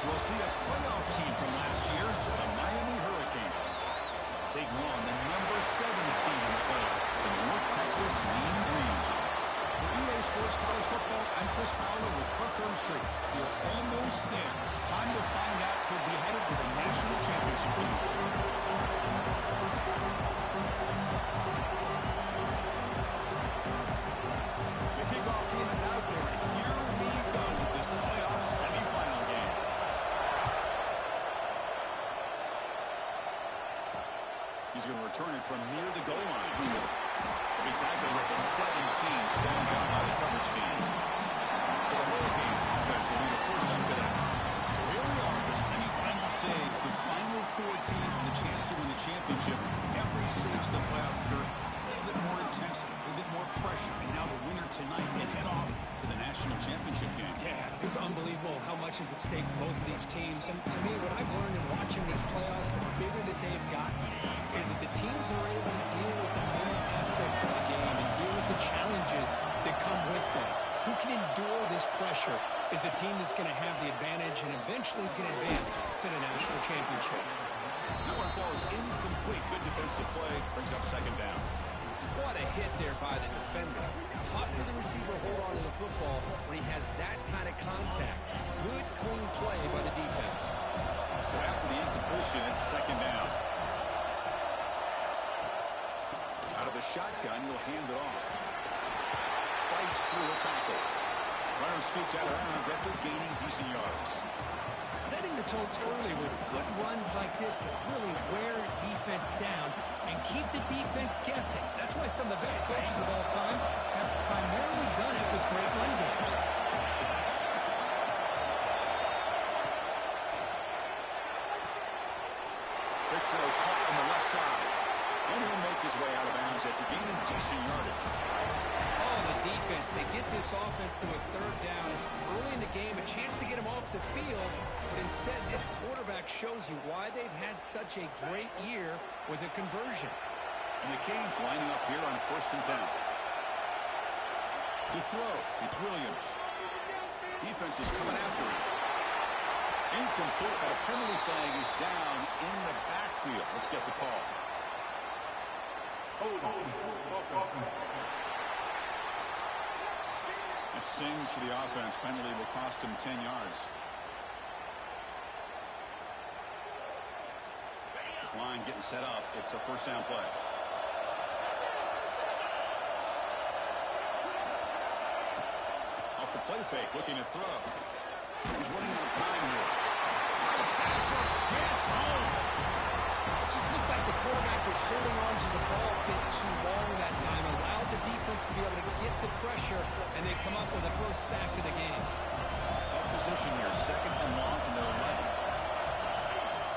So we'll see a playoff team from last year, the Miami Hurricanes, taking on the number 7 seed in the playoff, the North Texas Mean Green. For EA Sports College Football, I'm Chris Fowler with Kirk Herbstreit. You're almost there. Time to find out who'll be headed to the national championship game. The kickoff team is out there, and here we go with this playoff semifinal game. He's going to return it from near the goal line. He tackled with a 17. Strong job by the coverage team. For the Hurricanes, offense will be the first up today. So here we are at the semifinal stage. The final 4 teams with a chance to win the championship. Every stage of the playoff curve, a little bit more intensity, a little bit more pressure. And now the winner tonight can head off to the national championship game. Yeah, it's unbelievable how much is at stake for both of these teams. And to me, what I've learned in watching these playoffs, the bigger that they've gotten, is that the teams are able to deal with the mental aspects of the game and deal with the challenges that come with that. Who can endure this pressure is the team that's going to have the advantage and eventually is going to advance to the national championship. That one falls incomplete. Good defensive play. Brings up second down. What a hit there by the defender. Tough for the receiver to hold on to the football when he has that kind of contact. Good, clean play by the defense. So after the incompletion, it's second down. Out of the shotgun, you'll hand it off. Fights through the tackle. Runner scoots out of bounds after gaining decent yards. Setting the tone early with good runs like this can really wear defense down and keep the defense guessing. That's why some of the best coaches of all time have primarily done it with great run games. Big throw caught on the left side. And he'll make his way out of bounds after gaining decent yardage. Oh, the defense. They get this offense to a third down early in the game, a chance to get him off the field. But instead, this quarterback shows you why they've had such a great year with a conversion. And the Canes lining up here on 1st and 10. To throw, it's Williams. Defense is coming after him. Incomplete, but a penalty flag is down in the backfield. Let's get the call. It stings for the offense. Penalty will cost him 10 yards. This line getting set up. It's a first down play. Off the play fake, looking to throw. He's running out of time here. The pass rush gets home. It just looked like the quarterback was holding on to the ball a bit too long that time, allowed the defense to be able to get the pressure, and they come up with the first sack of the game. Tough position here, 2nd and long from their 11.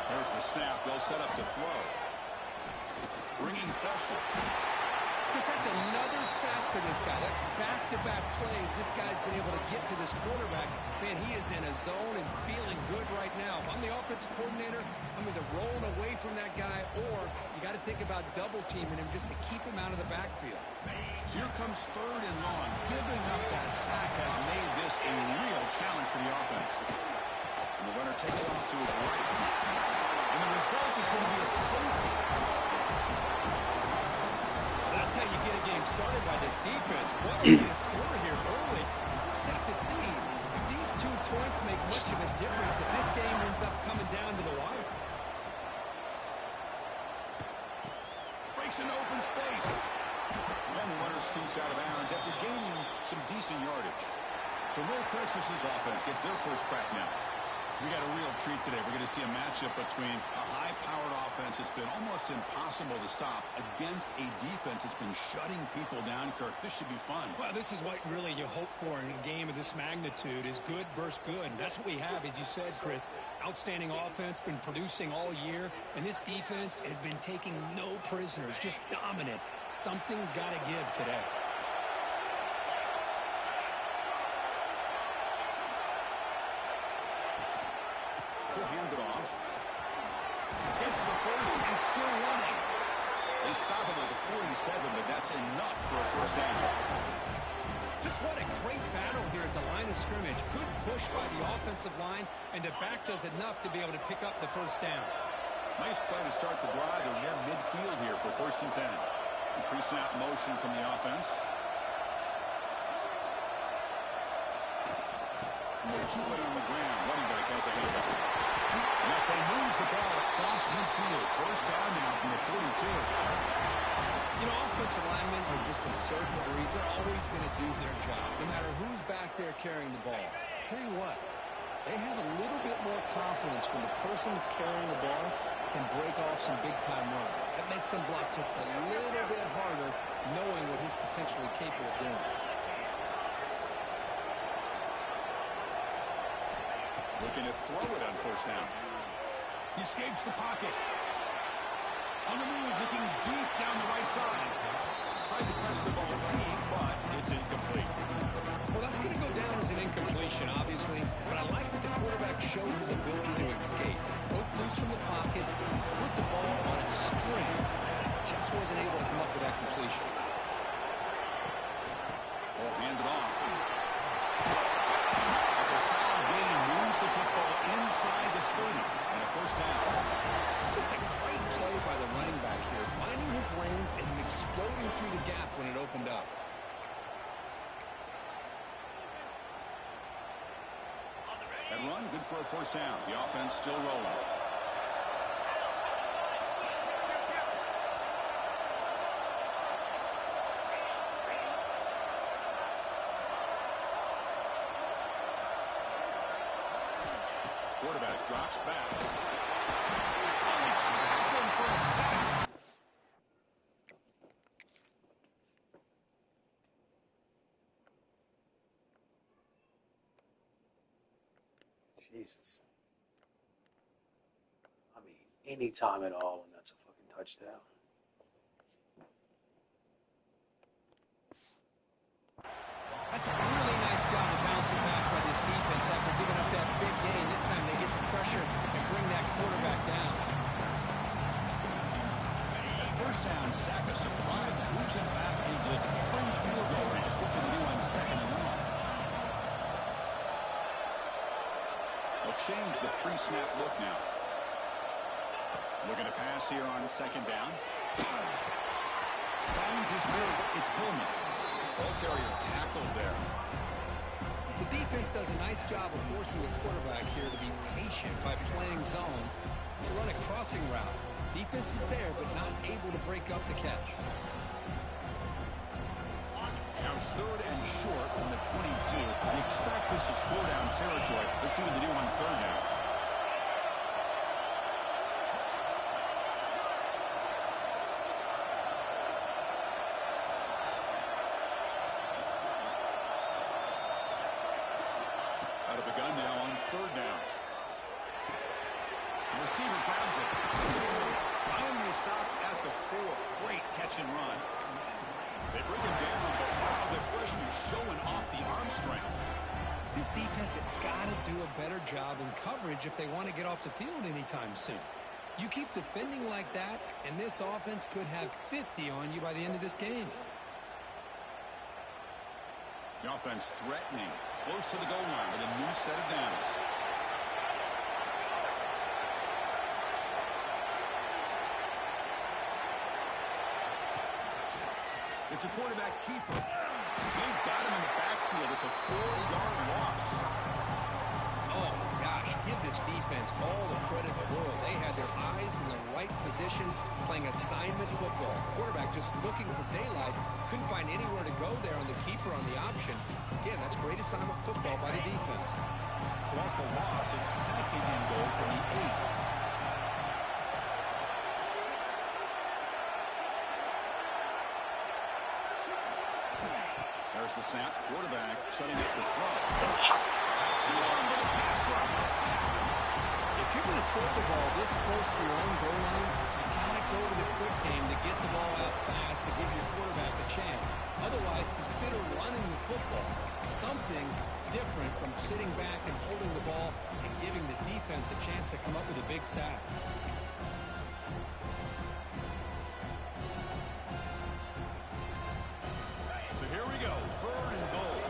There's the snap. They'll set up the throw. Bringing pressure. Because that's another sack for this guy. That's back-to-back plays. This guy's been able to get to this quarterback. Man, he is in a zone and feeling good right now. If I'm the offensive coordinator, I'm either rolling away from that guy or you got to think about double-teaming him just to keep him out of the backfield. So here comes 3rd and long. Giving up that sack has made this a real challenge for the offense. And the runner takes off to his right. And the result is going to be a safety. That's how you get a game started by this defense. What a way to score here early. We'll have to see if these 2 points make much of a difference if this game ends up coming down to the wire. Breaks an open space. And the runner scoots out of bounds after gaining some decent yardage. So North Texas's offense gets their first crack now. We got a real treat today. We're going to see a matchup between a high-powered offense that's been almost impossible to stop against a defense that's been shutting people down, Kirk. This should be fun. Well, this is what really you hope for in a game of this magnitude is good versus good. And that's what we have, as you said, Chris. Outstanding offense, been producing all year. And this defense has been taking no prisoners, just dominant. Something's got to give today. Hand it off. Gets the first and still running. They stop him at the 47, but that's enough for a first down. Just what a great battle here at the line of scrimmage. Good push by the offensive line, and the back does enough to be able to pick up the first down. Nice play to start the drive. They're near midfield here for 1st and 10. Pre-snap motion from the offense. And they keep it on the ground. Running back has a handoff. And they moves the ball across midfield. 1st down now from the 42. You know, offensive linemen are just a certain breed. They're always going to do their job, no matter who's back there carrying the ball. I'll tell you what, they have a little bit more confidence when the person that's carrying the ball can break off some big-time runs. That makes them block just a little bit harder, knowing what he's potentially capable of doing. Looking to throw it on 1st down. He escapes the pocket. On the move, looking deep down the right side. Tried to press the ball deep, but it's incomplete. Well, that's going to go down as an incompletion, obviously. But I like that the quarterback showed his ability to escape. Broke loose from the pocket, put the ball on a string. Just wasn't able to come up with that completion. Ball handed off. That's a solid gain. Moves the football inside the 30. And a 1st down. Just a great play by the running back here, finding his lanes and then exploding through the gap when it opened up. That run, good for a 1st down. The offense still rolling. Quarterback drops back. Traveling for a sack. Jesus. I mean, any time at all, and that's a fucking touchdown. That's a really nice job of bouncing back by this defense after giving up that big gain. This time they get the pressure and bring that quarterback down. A 1st down sack, a surprise, and moves him back into fringe field goal range. What can they do on 2nd and 1? They'll change the pre-snap look now. Looking to pass here on 2nd down. Finds his move. It's Pullman. Ball carrier tackled there. The defense does a nice job of forcing the quarterback here to be patient by playing zone. They run a crossing route. Defense is there, but not able to break up the catch. Now it's 3rd and short from the 22. We expect this is 4-down territory. Let's see what they do on 3rd down. Out of the gun now on 3rd down. The receiver grabs it. Finally stopped at the 4. Great catch and run. They bring him down, but wow, the freshman showing off the arm strength. This defense has got to do a better job in coverage if they want to get off the field anytime soon. You keep defending like that, and this offense could have 50 on you by the end of this game. The offense threatening, close to the goal line with a new set of downs. It's a quarterback keeper. They've got him in the backfield. It's a 4-yard loss. Oh, my gosh. Give this defense all the credit in the world. They had their eyes in the right position, playing assignment football. Quarterback just looking for daylight. Couldn't find anywhere to go there on the keeper on the option. Again, that's great assignment football by the defense. So off the loss, it's 2nd and goal from the 8. There's the snap. Quarterback setting up the throw. That's long to the pass rush. If you're going to throw the ball this close to your own goal line, you got to go to the quick game to get the ball out fast to give your quarterback a chance. Otherwise, consider running the football. Something different from sitting back and holding the ball and giving the defense a chance to come up with a big sack. So here we go. 3rd and goal.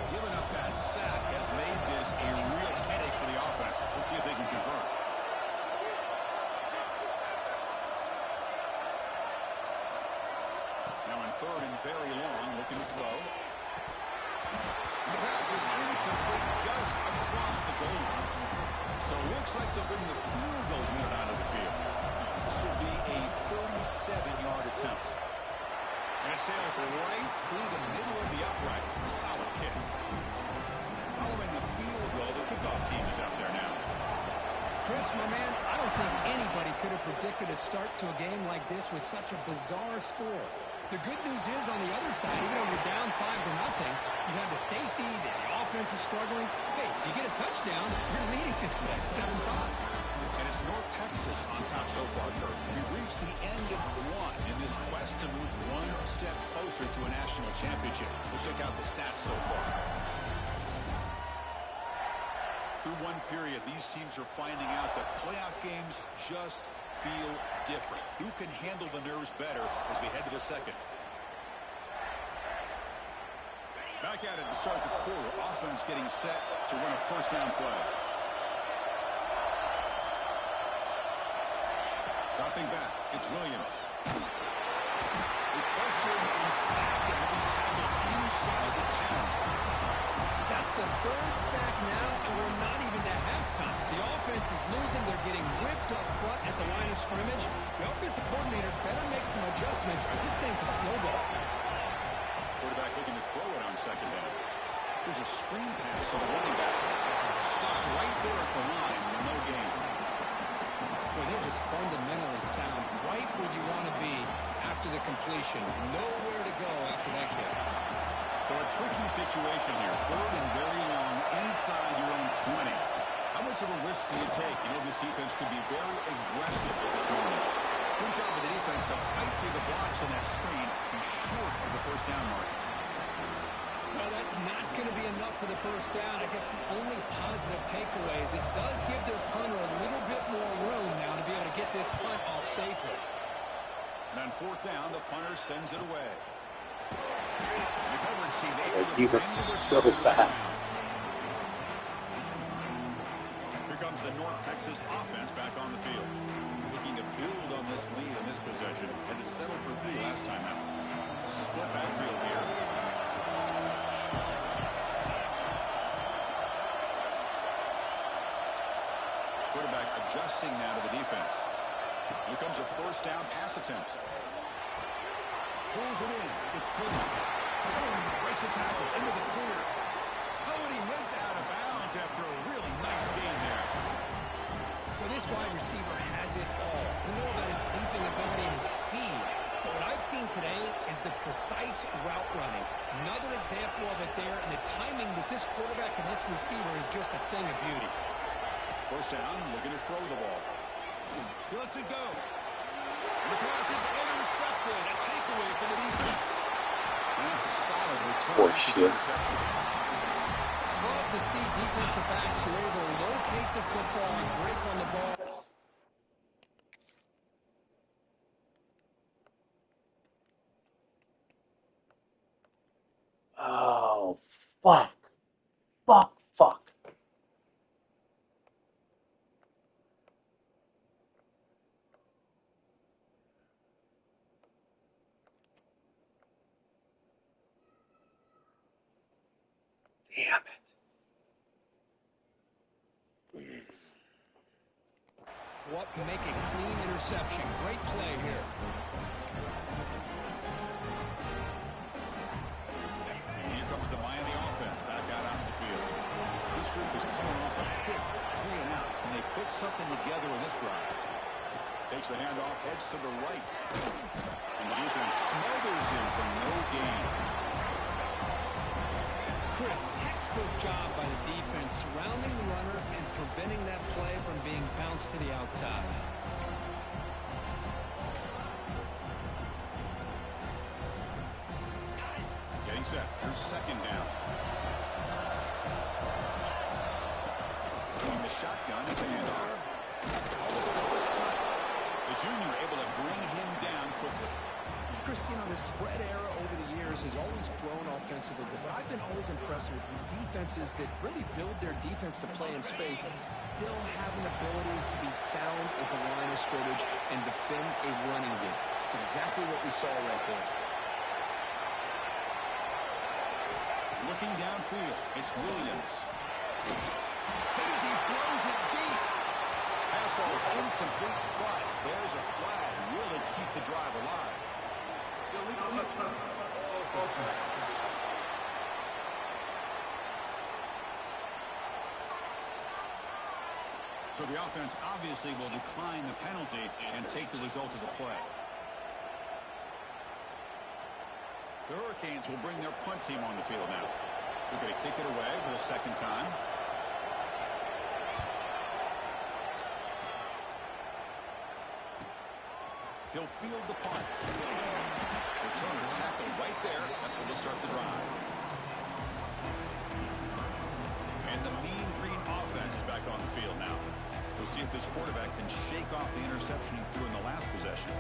like they'll bring the field goal unit onto the field. This will be a 37-yard attempt. And it sails right through the middle of the uprights. Solid kick. Following the field goal, the kickoff team is out there now. Chris, my man, I don't think anybody could have predicted a start to a game like this with such a bizarre score. The good news is on the other side, even though you're down 5-0, you have the safety, the offense is struggling. Hey, if you get a touchdown, you're leading this thing 7-5. And it's North Texas on top so far, Kirk. We reached the end of one in this quest to move one step closer to a national championship. We'll check out the stats so far. Through one period, these teams are finding out that playoff games just feel different. Who can handle the nerves better as we head to the second? Back at it to start the quarter. Offense getting set to run a first down play. Dropping back, it's Williams. They pressure and sack, and they'll be tackled inside the 10. That's the third sack now, and we're not even to halftime. The offense is losing. They're getting ripped up front at the line of scrimmage. The offensive coordinator better make some adjustments, or this thing could snowball. Quarterback looking to throw it on second down. There's a screen pass to the running back. Stop right there at the line. No gain. Boy, they're just fundamentally sound right where you want to be after the completion. Nowhere to go after that kick. So a tricky situation here. Third and very long inside your own 20. How much of a risk do you take? You know this defense could be very aggressive at this moment. Good job of the defense to fight through the blocks on that screen. Be short of the first down mark. Well, that's not going to be enough for the first down. I guess the only positive takeaway is it does give their punter a little bit more room now to be able to get this punt off safely. And on fourth down, the punter sends it away. The defense is so fast. Here comes the North Texas offense back on the field. Looking to build on this lead in this possession. Had to settle for 3 last time out. Split backfield here. Quarterback adjusting now to the defense. Here comes a first down pass attempt. Pulls it in. It's Coleman. Breaks a tackle into the clear. Oh, and he heads out of bounds after a really nice game there. Well, this wide receiver has it all. We know about his leaping ability and his speed. But what I've seen today is the precise route running. Another example of it there, and the timing with this quarterback and this receiver is just a thing of beauty. First down, looking to throw the ball. He lets it go. The pass is intercepted. A takeaway for the defense. And that's a solid return to the interception. Love to see defensive backs who are able to locate the football and break on the ball. Oh, fuck. Fuck, fuck. Damn it. What make a clean interception. Great play here. And here comes the Miami offense back out on the field. This group is coming off a quick 3 and out. Can they put something together in this drive? Takes the handoff, heads to the right. And the defense smothers him for no gain. Chris, textbook job by the defense surrounding the runner and preventing that play from being bounced to the outside. Getting set. Here's second down. In the shotgun, it's a handoff. The junior able to bring him down quickly. Chris, you know, the spread era over the years has always grown offensively, but I've been always impressed with defenses that really build their defense to play in space, still have an ability to be sound at the line of scrimmage and defend a running game. It's exactly what we saw right there. Looking downfield, it's Williams. Hit as he throws it deep. Pass ball is incomplete, but there's a flag. Will it keep the drive alive? So the offense obviously will decline the penalty and take the result of the play. The Hurricanes will bring their punt team on the field now. They're going to kick it away for the second time. He'll field the punt. Return tackle right there. That's where they'll start the drive. And the Mean Green offense is back on the field now. We'll see if this quarterback can shake off the interception he threw in the last possession.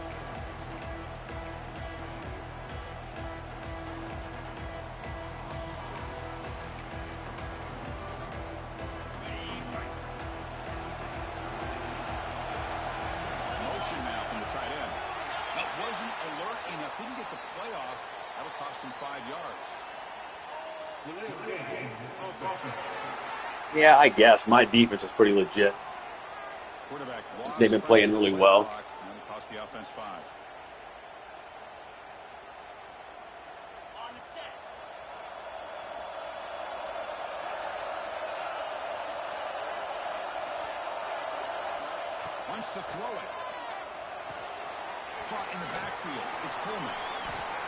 Motion now from the tight end. That wasn't alert enough. Didn't get the play off. That'll cost him 5 yards. Yeah, I guess. My defense is pretty legit. They've been playing really well. And it'll cost the offense 5. Wants to throw it. Caught in the backfield. It's Coleman.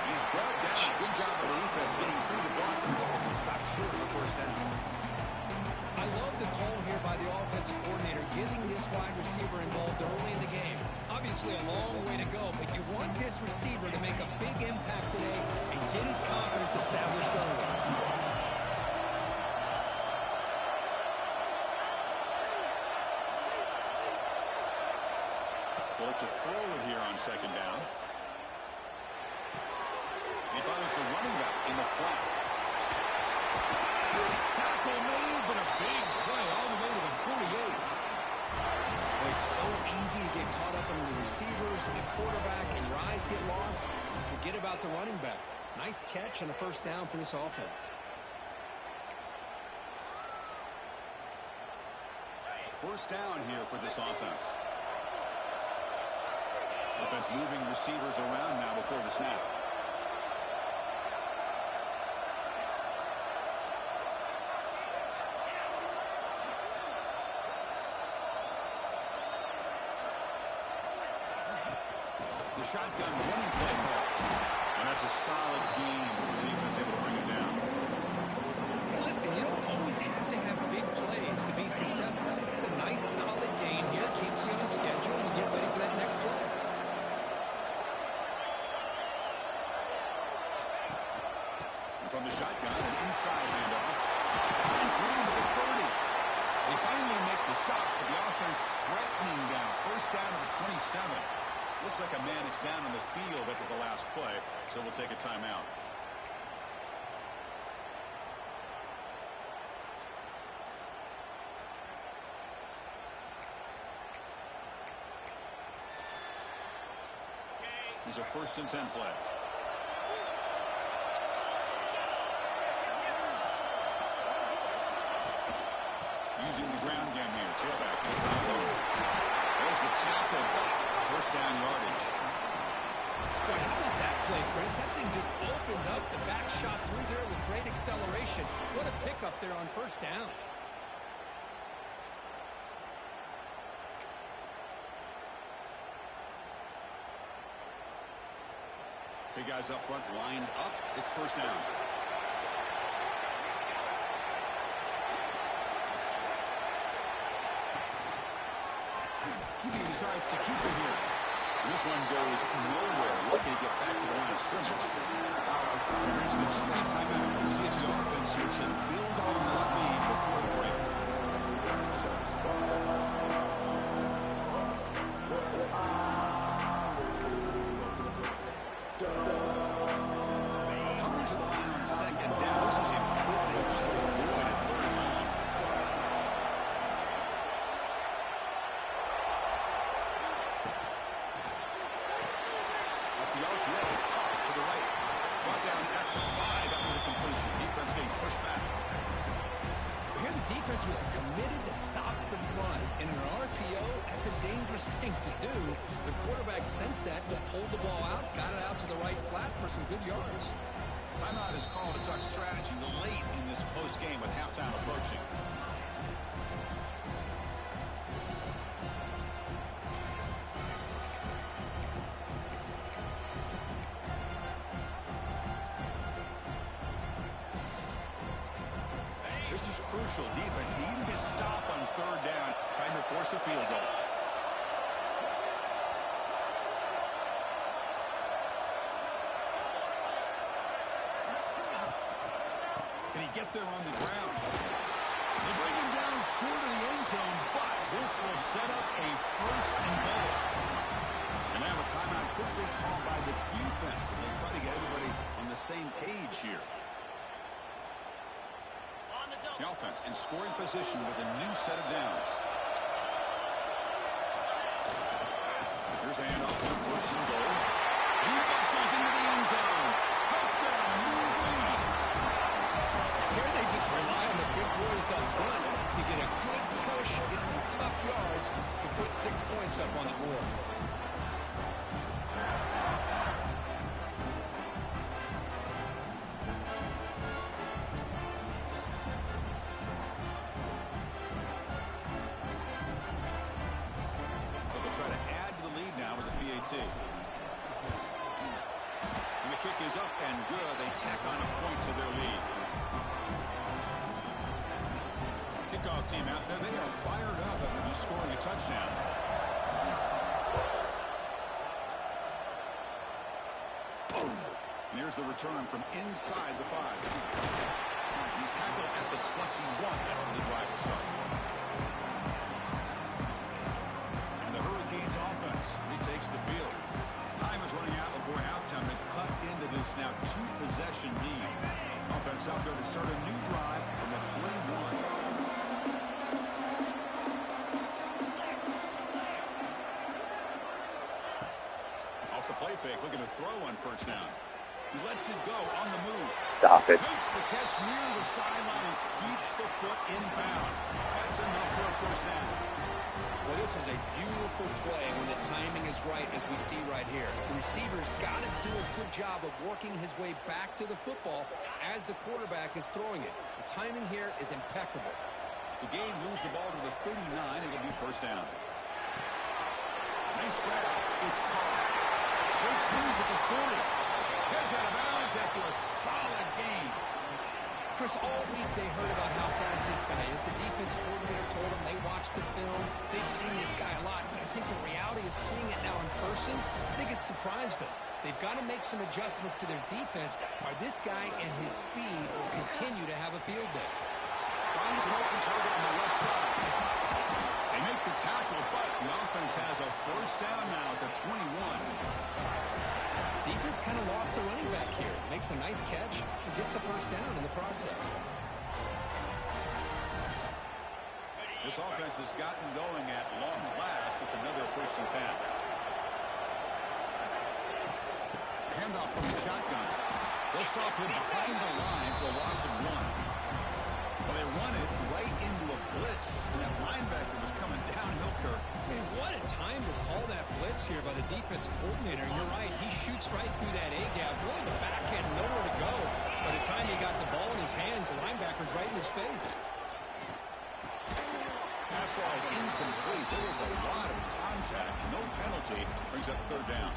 He's brought down. Good job of the defense getting through the blockers. He stopped short of the first down. I love the call here by the offensive coordinator, getting this wide receiver involved early in the game. Obviously a long way to go, but you want this receiver to make a big impact today and get his confidence established early. They'll look to throw it here on second down. He thought it was the running back in the flat. Tackle made, but a big play all the way to the 48. Well, it's so easy to get caught up in the receivers and the quarterback, and your eyes get lost. You forget about the running back. Nice catch and a first down for this offense. First down here for this offense. Offense moving receivers around now before the snap. The shotgun running play call. And that's a solid game for the defense able to bring it down. Hey, listen, you don't always have to have big plays to be successful. It's a nice, solid gain here. Keeps you on schedule and get ready for that next play. And from the shotgun, an inside handoff. It's room to the 30. They finally make the stop, but the offense threatening down. First down to the 27. Looks like a man is down on the field after the last play, so we'll take a timeout. Here's a 1st and 10 play. Using the ground game here. Tailback. There's the tackle back. First down yardage. Boy, how about that play, Chris? That thing just opened up. The back shot through there with great acceleration. What a pickup there on first down. Big guys up front lined up. It's first down. He decides to keep it here. And this one goes nowhere. Looking to get back to the line of scrimmage. We reach the 2-minute timeout. We'll see if the offense here can build on this lead before the break. Coming to the line on second down. This is important. They want to avoid a 3rd and long. Off the arc, caught to the right. Brought down at the 5 after the completion. foolish thing to do. The quarterback sensed that, just pulled the ball out, got it out to the right flat for some good yards. Timeout is called to talk strategy. We're late in this close game with halftime approaching. This is crucial. Defense needing to stop on third down, trying to force a field goal. Can he get there on the ground? They bring him down short of the end zone, but this will set up a first and goal. And now a timeout quickly called by the defense as they try to get everybody on the same page here. The offense in scoring position with a new set of downs. Here's the handoff on first and goal. He bustles into the end zone. Touchdown, New England. Here they just rely on the big boys up front to get a good push, get some tough yards to put 6 points up on the board. And the kick is up and good. They tack on a point to their lead. Kickoff team out there. They are fired up after just scoring a touchdown. And here's the return from inside the 5. He's tackled at the 21. That's where the drive will start. Takes the field. Time is running out before halftime to cut into this now 2-possession lead. Offense out there to start a new drive from the 21. Off the play fake, looking to throw on first down. He lets it go on the move. Stop it. Makes the catch near the sideline and keeps the foot in bounds. That's enough for a first down. Well, this is a beautiful play when the timing is right, as we see right here. The receiver's got to do a good job of working his way back to the football as the quarterback is throwing it. The timing here is impeccable. The game moves the ball to the 39. It'll be first down. Nice grab. It's caught. Breaks loose at the 40. Gets out of bounds after a solid game. Chris, all week they heard about how fast this guy is. The defense coordinator told them they watched the film. They've seen this guy a lot. But I think the reality of seeing it now in person, I think it's surprised them. They've got to make some adjustments to their defense, or this guy and his speed will continue to have a field day. Finds an open target on the left side. They make the tackle, but the offense has a first down now at the 21. Defense kind of lost a running back here. Makes a nice catch and gets the first down in the process. This offense has gotten going at long last. It's another first and 10. Handoff from the shotgun. They'll stop him behind the line for a loss of 1. Well, they run it right into a blitz, and that linebacker was coming downhill, Kirk. Man, what a time to call that blitz here by the defensive coordinator. You're right, he shoots right through that A-gap. Really, the back end, nowhere to go. By the time he got the ball in his hands, the linebacker's right in his face. Pass ball is incomplete. There was a lot of contact. No penalty. Brings up third down.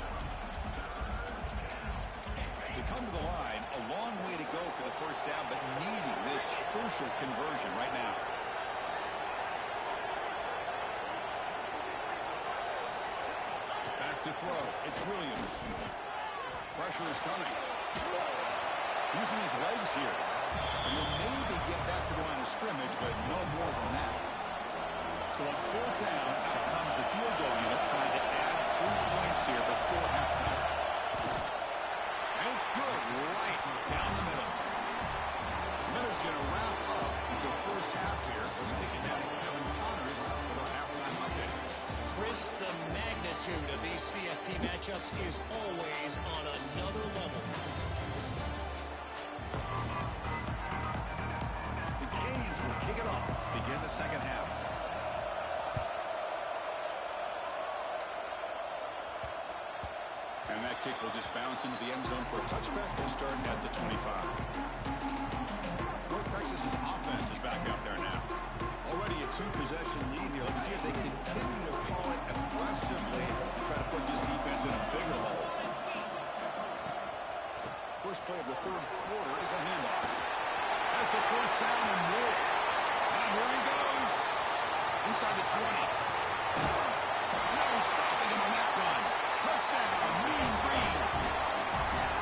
They come to the line, a long way to go for the first down, but needing this crucial conversion right now. Back to throw. It's Williams. Pressure is coming. Using his legs here. And he'll maybe get back to the line of scrimmage, but no more than that. So on fourth down, out comes the field goal unit trying to add 3 points here before halftime. And it's good right down the middle. Miller's going to wrap up the first half here. Let's take it down to Kevin Connors with our halftime update. Chris, the magnitude of these CFP matchups is always on another level. The Canes will kick it off to begin the second half. kick will just bounce into the end zone for a touchback. They'll start at the 25. North Texas's offense is back out there now. Already a two-possession lead here. Let's see if they continue to call it aggressively and try to put this defense in a bigger hole. First play of the third quarter is a handoff. Has the first down and more. And here he goes. Inside the 20. No stopping him on that run. Touchdown, Mean Green.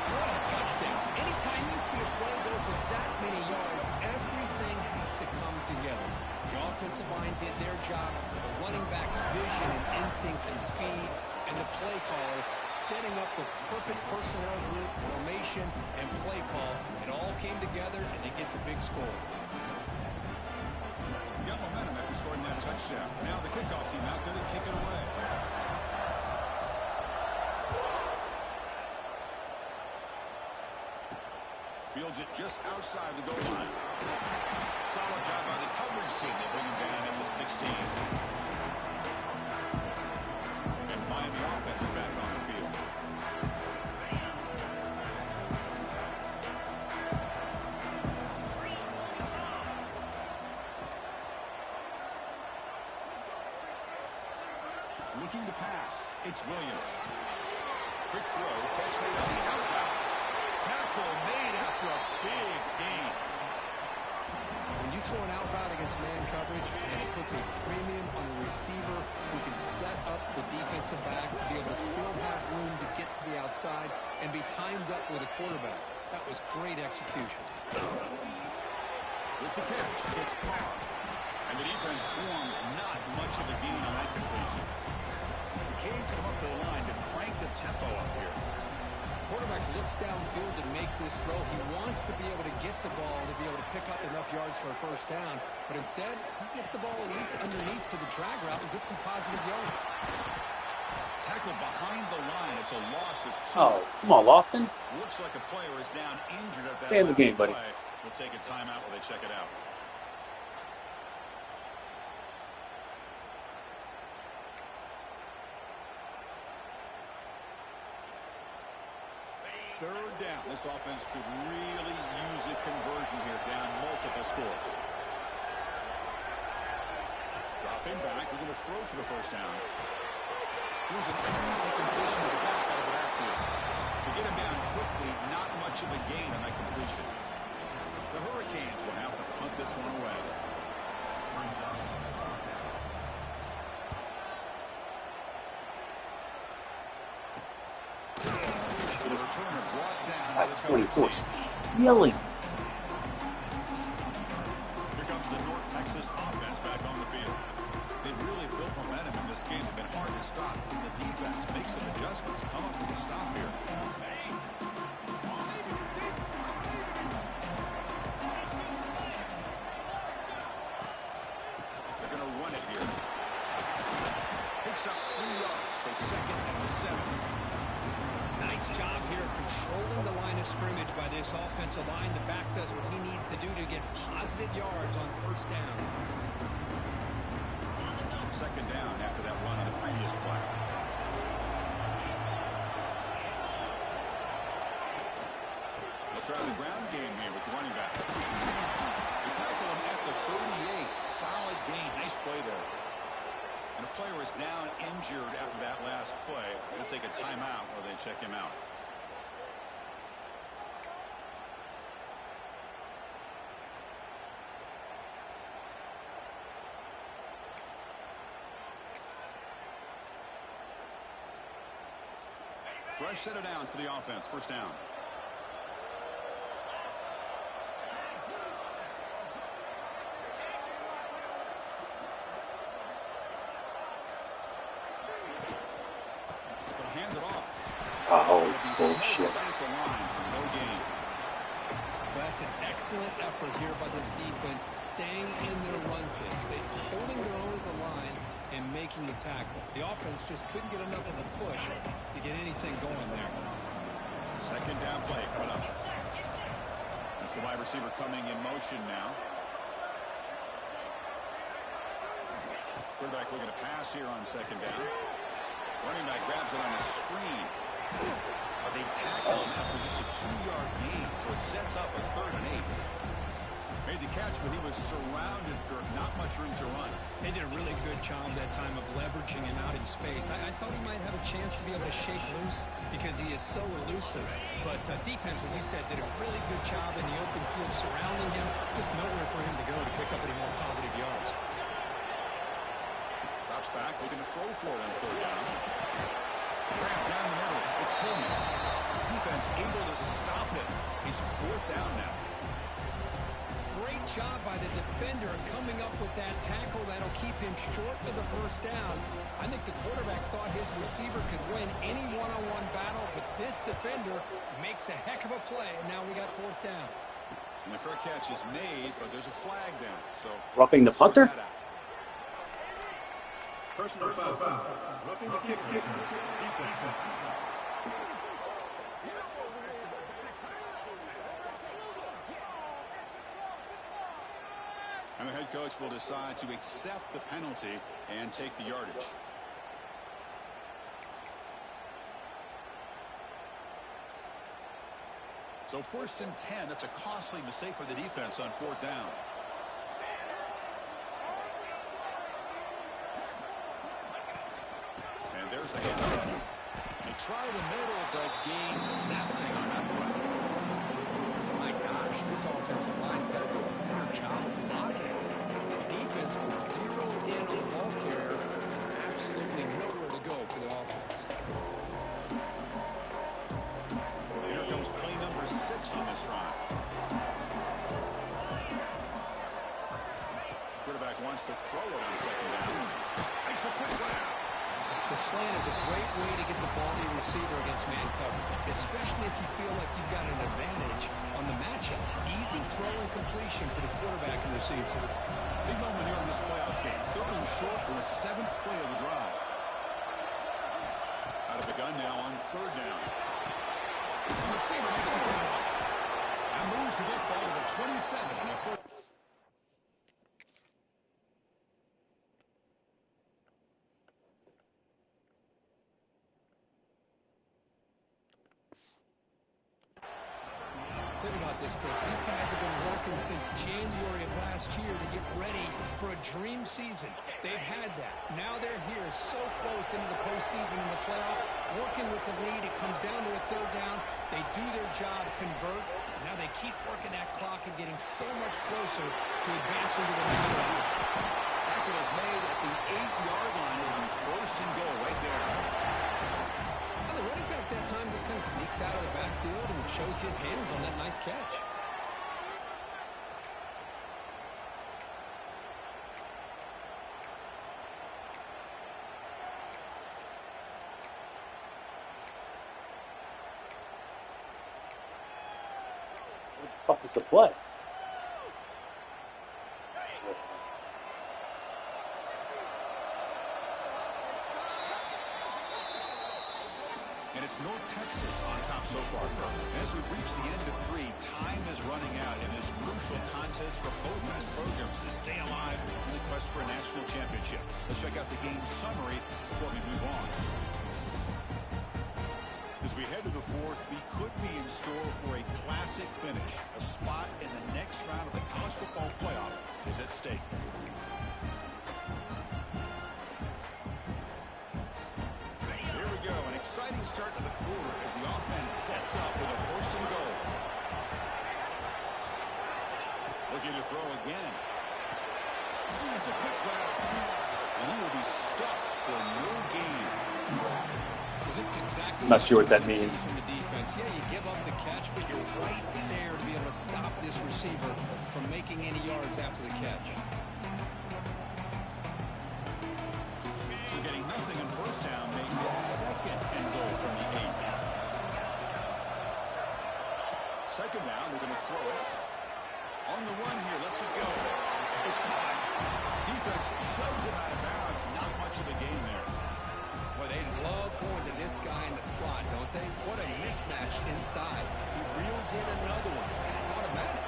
What a touchdown. Anytime you see a play go for that many yards, everything has to come together. The offensive line did their job, the running back's vision and instincts and speed, and the play caller setting up the perfect personnel group, formation, and play calls. It all came together, and they get the big score. Got momentum after scoring that touchdown. Now the kickoff team out there to kick it away. Fields it just outside the goal line. Solid job by the coverage team. They bring him down at the 16. And Miami offense is back on the field. Looking to pass. It's Williams. Quick throw. Catch made on the outbound. Tackle made after a big gain. When you throw an out route against man coverage, and it puts a premium on a receiver who can set up the defensive back to be able to still have room to get to the outside and be timed up with a quarterback. That was great execution. With the catch, it's Parr. And the defense swarms not much of a gain on that completion. The Canes come up to the line to crank the tempo up here. Quarterback looks downfield to make this throw. He wants to be able to get the ball to be able to pick up enough yards for a first down. But instead, he gets the ball at least underneath to the drag route and gets some positive yards. Tackle behind the line. It's a loss of 2. Oh, come on, Lofton. Looks like a player is down injured at that Stay in the last game, buddy. play. We'll take a timeout while they check it out. Third down. This offense could really use a conversion here, down multiple scores. Dropping back. We're going to throw for the first down. Here's an easy completion to the back out of the backfield. To get him down quickly, not much of a gain on that completion. The Hurricanes will have to punt this one away. That's 24. Yelling. Here comes the North Texas offense back on the field. They've really built momentum in this game. It's been hard to stop. And the defense makes some adjustments. Come up with a stop here. They're going to run it here. Picks up 3 yards, so 2nd and 7. Nice job here of controlling the line of scrimmage by this offensive line. The back does what he needs to do to get positive yards on first down. 2nd down after that run on the previous play. They'll try the ground game here with the running back. They tackle him at the 38. Solid gain. Nice play there. And a player is down injured after that last play. They'll take a timeout while they check him out. Fresh set of downs for the offense. First down. Hand it off. Oh, bullshit. Right at the line for no gain. That's an excellent effort here by this defense, staying in their run phase. They're holding their own at the line and making the tackle. The offense just couldn't get enough of a push to get anything going there. 2nd down play coming up. That's the wide receiver coming in motion now. Quarterback looking to pass here on 2nd down. Running back grabs it on the screen. They tackle him after just a 2-yard gain, so it sets up a 3rd and 8. Made the catch, but he was surrounded, Kirk. Not much room to run. They did a really good job that time of leveraging him out in space. I thought he might have a chance to be able to shake loose because he is so elusive. But defense, as you said, did a really good job in the open field surrounding him. Just nowhere for him to go to pick up any more positive yards. Drops back, looking to throw for it on 3rd down. Grab down the middle. It's Pullman. Defense able to stop it. He's 4th down now. Great job by the defender coming up with that tackle that'll keep him short of the 1st down. I think the quarterback thought his receiver could win any one-on-one battle, but this defender makes a heck of a play, and now we got 4th down. And the fair catch is made, but there's a flag down. So roughing the punter? Personal foul. Roughing the kicker. Defense. And the head coach will decide to accept the penalty and take the yardage. So 1st and 10, that's a costly mistake for the defense on 4th down. And there's the handoff. They try the middle, but gain nothing on that play. My gosh, this offensive line's got to do a better job of blocking. The defense was zeroed in on the ball carrier. Absolutely nowhere to go for the offense. Here comes play number 6 on this drive. Quarterback wants to throw it on 2nd down. Makes a quick one out. The slant is a great way to get the ball to your receiver against man cover, especially if you feel like you've got an advantage on the matchup. Easy throw and completion for the quarterback and receiver. Big moment here in this playoff game. 3rd and short for the 7th play of the drive. Out of the gun now on 3rd down. The receiver makes the catch and moves the football to the 27 on the 4th. Think about this, Chris. These guys have been working since January of last year to get ready for a dream season. They've had that. Now they're here so close into the postseason and the playoff, working with the lead. It comes down to a 3rd down. They do their job, convert. Now they keep working that clock and getting so much closer to advancing to the next round. Tackle is made at the 8-yard line. It'll be 1st and goal right there. The running back that time just kind of sneaks out of the backfield and shows his hands on that nice catch. What the fuck is the play? And it's North Texas on top so far, Kirk. As we reach the end of 3, time is running out in this crucial contest for both these programs to stay alive in the quest for a national championship. Let's check out the game summary before we move on. As we head to the 4th, we could be in store for a classic finish. A spot in the next round of the college football playoff is at stake. Exciting start to the quarter as the offense sets up with a 1st and goal. Looking to throw again. That's a quick grab. And he will be stuffed for no gain. Well, this is exactly I'm not sure what that means. From the defense. Yeah, you give up the catch, but you're right there to be able to stop this receiver from making any yards after the catch. So getting nothing on 1st down makes it 2nd and goal from the 8. 2nd down, we're going to throw it. On the run here, lets it go. It's caught. Defense shoves it out of bounds. Not much of a gain there. Well, they love going to this guy in the slot, don't they? What a mismatch inside. He reels in another one. This guy's automatic.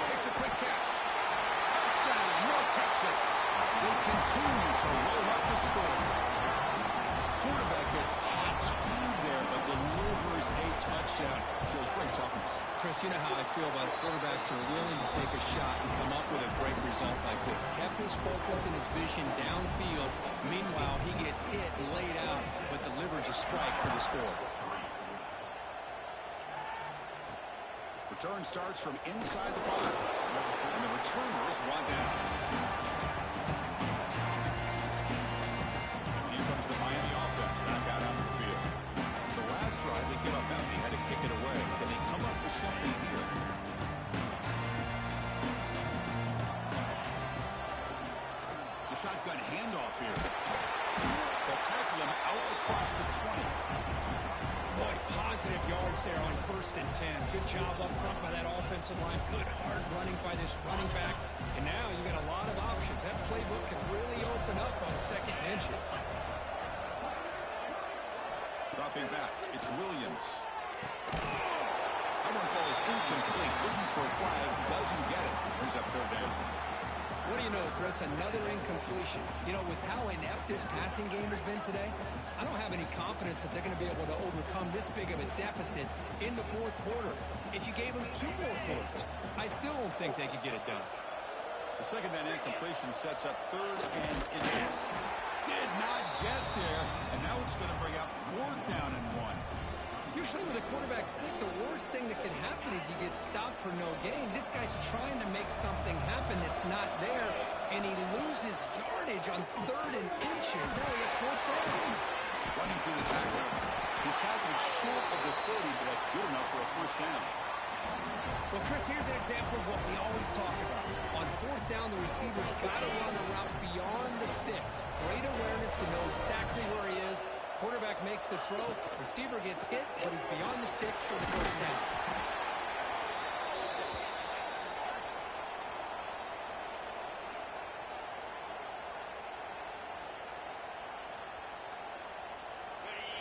Takes a quick catch. Touchdown, North Texas. They continue to run first down. Shows great toughness. Chris, you know how I feel about quarterbacks who are willing to take a shot and come up with a great result like this. Kept his focus and his vision downfield. Meanwhile, he gets hit and laid out, but delivers a strike for the score. Return starts from inside the 5. And the returner is brought down. Here comes the Miami offense back out onto the field. The last drive they gave up empty, had to kick it away. Can they come up with something here? The shotgun handoff here. They'll tackle him out across the 20. Boy, positive yards there on 1st and 10. Good job up front by that offensive line. Good hard running by this running back. And now you got a lot of options. That playbook can really open up on second inches. Dropping back, it's Williams. That one falls incomplete. Looking for a flag, doesn't get it. Brings up 3rd down. What do you know, Chris? Another incompletion. You know, with how inept this passing game has been today, I don't have any confidence that they're going to be able to overcome this big of a deficit in the 4th quarter. If you gave them 2 more quarters, I still don't think they could get it done. The second down incompletion sets up 3rd and inches. Did not get there, and now it's going to bring up 4th down and 1. Usually with a quarterback sneak, the worst thing that can happen is he gets stopped for no gain. This guy's trying to make something happen that's not there, and he loses yardage on 3rd and inches. Now we have 4th down. Running through the tackle. He's tackled short of the 30, but that's good enough for a 1st down. Well, Chris, here's an example of what we always talk about. On 4th down, the receiver's got to run a route beyond the sticks. Great awareness to know exactly where he is. Quarterback makes the throw. Receiver gets hit, but he's beyond the sticks for the 1st down.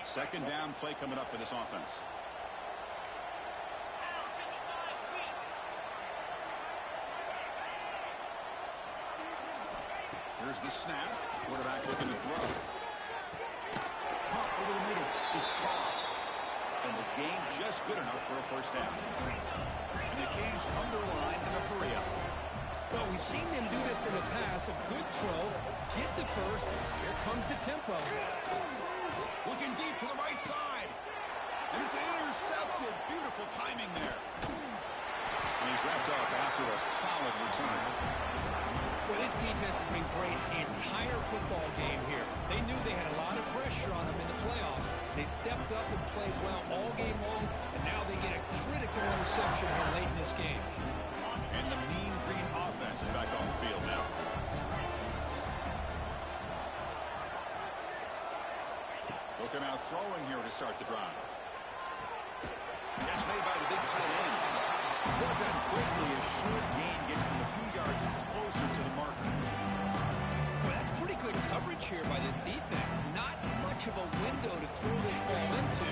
Second down play coming up for this offense. Here's the snap. Quarterback looking to throw. Pop over the middle. It's caught. And the game just good enough for a 1st down. And the Canes come to the line in a hurry up. Well, we've seen them do this in the past. A good throw. Get the 1st. Here comes the tempo. Looking deep to the right side. And it's intercepted. Beautiful timing there. And he's wrapped up after a solid return. Well, this defense has been great the entire football game here. They knew they had a lot of pressure on them in the playoff. They stepped up and played well all game long, and now they get a critical interception here late in this game. And the mean green offense is back on the field now. Looking out throwing here to start the drive. Catch made by the big tight end. It's brought down quickly. A short gain gets them a few yards closer to the marker. Well, that's pretty good coverage here by this defense. Not much of a window to throw this ball into,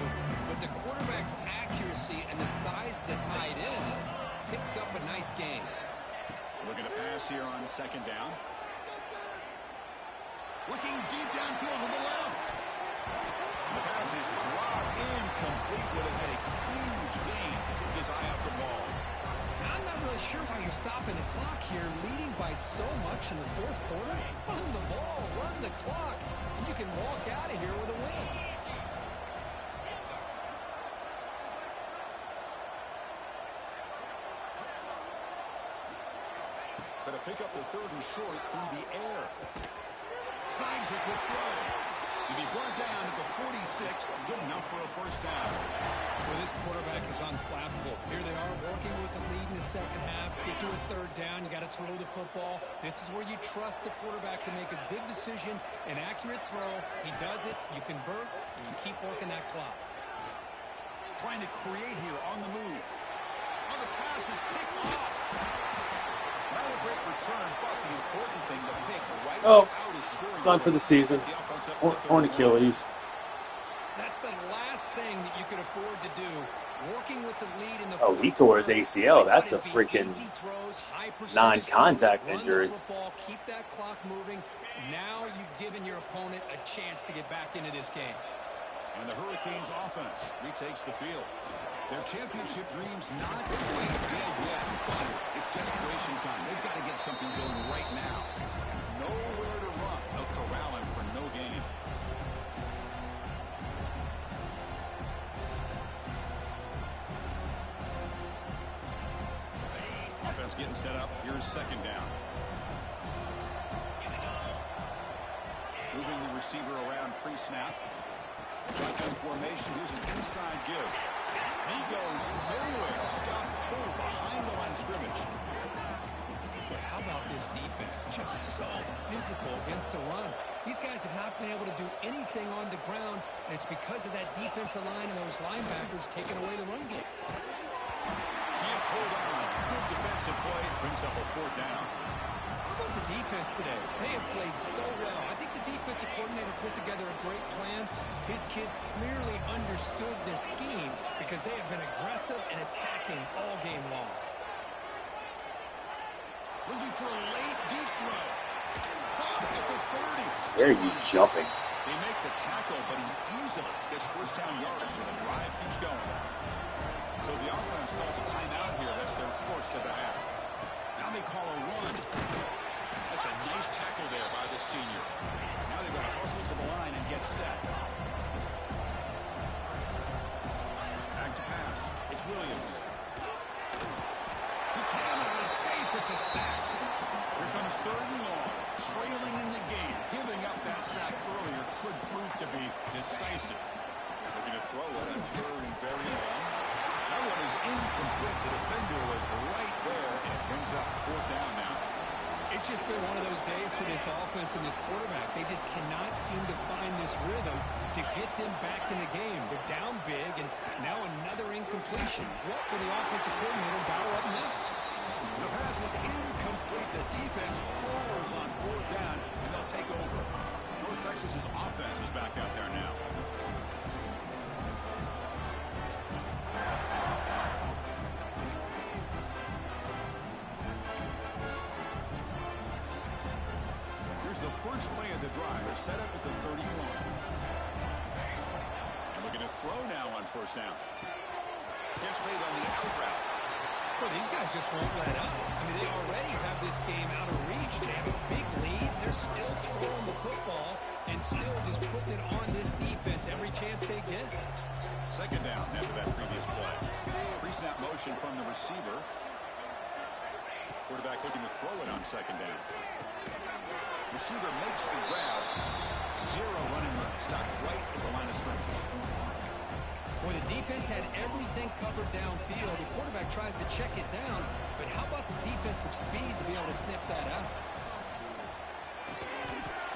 but the quarterback's accuracy and the size of the tight end picks up a nice gain. Looking to pass here on 2nd down. Looking deep downfield to the left. The pass is dropped incomplete. Would have had a huge gain. Took his eye off the ball. I'm not really sure why you're stopping the clock here, leading by so much in the 4th quarter. Run the ball, run the clock, and you can walk out of here with a win. Going to pick up the 3rd and short through the air. Slides it with throw. He'll be brought down at the 46. Good enough for a 1st down. Well, this quarterback is unflappable. Here they are working with the lead in the 2nd half. Get to a 3rd down. You got to throw the football. This is where you trust the quarterback to make a good decision, an accurate throw. He does it. You convert, and you keep working that clock. Trying to create here on the move. Oh, the pass is picked off. Not a great return, but the important thing, the pick right out is scoring. Done for the season. Torn Achilles. That's the last thing that you could afford to do. Working with the lead in the Oh, he tore his ACL. That's a freaking non-contact injury. Football, keep that clock moving. Now you've given your opponent a chance to get back into this game. And the Hurricanes offense retakes the field. Their championship dreams not quite dead yet, but it's desperation time. They've got to get something going right now. Nowhere to run. They'll corral him for no gain. Offense getting set up. Here's second down. Moving the receiver around pre-snap. Shotgun formation. Here's an inside give. He goes nowhere. Stop cold behind the line of scrimmage. But how about this defense? Just so physical against the run. These guys have not been able to do anything on the ground, and it's because of that defensive line and those linebackers taking away the run game. Can't hold on. Good defensive play. Brings up a fourth down. How about the defense today? They have played so well. I think the defensive coordinator put together a great plan. His kids clearly understood their scheme because they have been aggressive and attacking all game long. Looking for a late deep throw. Caught at the 30s. Where are you jumping? They make the tackle, but he easily gets first down yardage, and the drive keeps going. So the offense calls a timeout here. That's their first of the half. Now they call a run. That's a nice tackle there by the senior. Now they've got to hustle to the line and get set. Back to pass. It's Williams. He cannot escape. It's a sack. Here comes third and long. Trailing in the game. Giving up that sack earlier could prove to be decisive. Looking to throw it on third and very long. That one is incomplete. The defender was right there, and it brings up fourth down now. It's just been one of those days for this offense and this quarterback. They just cannot seem to find this rhythm to get them back in the game. They're down big, and now another incompletion. What will the offensive coordinator dial up next? The pass is incomplete. The defense holds on fourth down, and they'll take over. North Texas's offense is back out there now. The first play of the drive is set up at the 31. And we're going to throw now on first down. Catch made on the out route. Well, these guys just won't let up. I mean, they already have this game out of reach. They have a big lead. They're still throwing the football and still just putting it on this defense every chance they get. Second down after that previous play. Pre-snap motion from the receiver. Quarterback looking to throw it on second down. Receiver makes the grab. Zero running room. Stopped right at the line of scrimmage. Well, the defense had everything covered downfield. The quarterback tries to check it down, but how about the defensive speed to be able to sniff that out?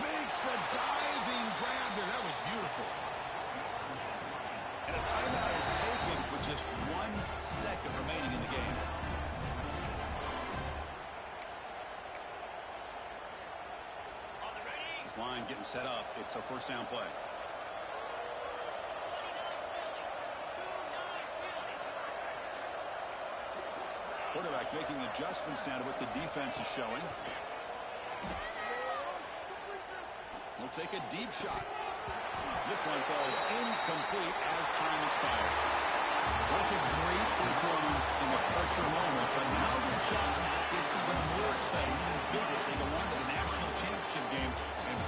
Makes a diving grab there. That was beautiful. And a timeout is taken with just 1 second remaining in the game. Line getting set up. It's a first down play. Quarterback making adjustments now to what the defense is showing. He'll take a deep shot. This one falls incomplete as time expires. That's a great performance in the pressure moment, but now the challenge gets even more exciting and bigger as they go on to the national championship game. And